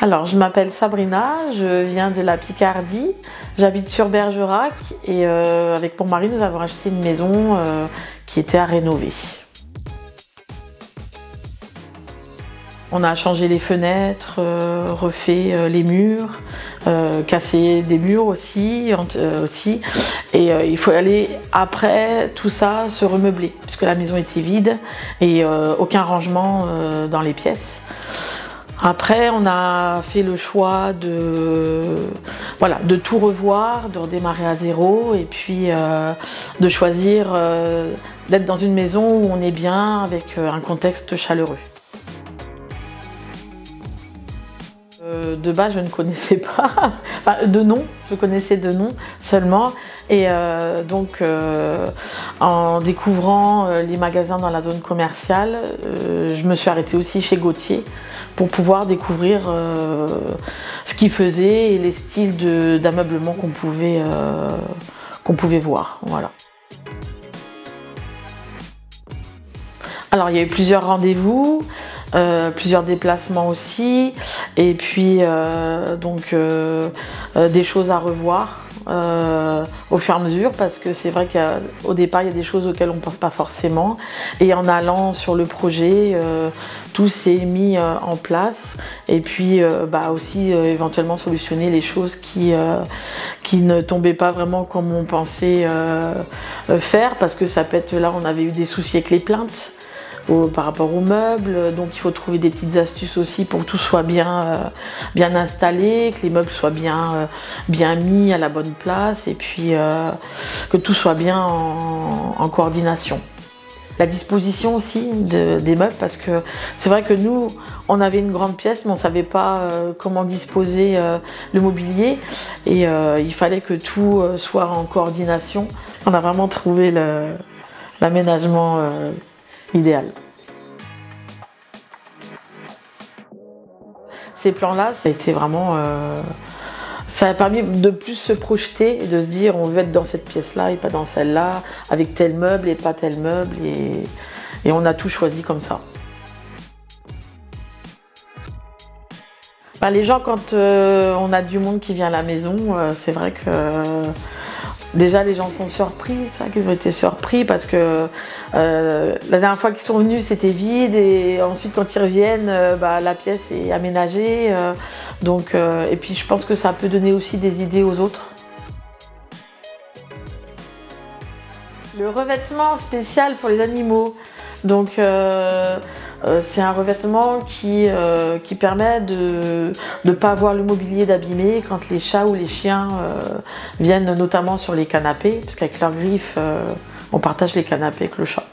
Alors, je m'appelle Sabrina, je viens de la Picardie, j'habite sur Bergerac et avec mon mari, nous avons acheté une maison qui était à rénover. On a changé les fenêtres, refait les murs, cassé des murs aussi et il faut aller après tout ça se remeubler puisque la maison était vide et aucun rangement dans les pièces. Après, on a fait le choix de tout revoir, de redémarrer à zéro et puis de choisir d'être dans une maison où on est bien avec un contexte chaleureux. De base, je ne connaissais pas, enfin de nom, je connaissais de nom seulement. Et en découvrant les magasins dans la zone commerciale, je me suis arrêtée aussi chez Gauthier pour pouvoir découvrir ce qu'ils faisaient et les styles d'ameublement qu'on pouvait voir. Voilà. Alors, il y a eu plusieurs rendez-vous. Plusieurs déplacements aussi et puis des choses à revoir au fur et à mesure parce que c'est vrai qu'au départ il y a des choses auxquelles on ne pense pas forcément et en allant sur le projet tout s'est mis en place et puis aussi éventuellement solutionner les choses qui ne tombaient pas vraiment comme on pensait faire parce que ça peut être là on avait eu des soucis avec les plaintes par rapport aux meubles, donc il faut trouver des petites astuces aussi pour que tout soit bien installé, que les meubles soient bien mis à la bonne place et puis que tout soit bien en coordination. La disposition aussi des meubles parce que c'est vrai que nous on avait une grande pièce mais on ne savait pas comment disposer le mobilier et il fallait que tout soit en coordination. On a vraiment trouvé l'aménagement idéal. Ces plans-là, ça a été vraiment... ça a permis de plus se projeter et de se dire on veut être dans cette pièce-là et pas dans celle-là, avec tel meuble et pas tel meuble et on a tout choisi comme ça. Les gens, quand on a du monde qui vient à la maison, c'est vrai que déjà les gens sont surpris, c'est vrai qu'ils ont été surpris parce que la dernière fois qu'ils sont venus c'était vide et ensuite quand ils reviennent la pièce est aménagée et puis je pense que ça peut donner aussi des idées aux autres. Le revêtement spécial pour les animaux, donc c'est un revêtement qui permet de ne pas avoir le mobilier d'abîmer quand les chats ou les chiens viennent notamment sur les canapés, parce qu'avec leurs griffes, on partage les canapés avec le chat.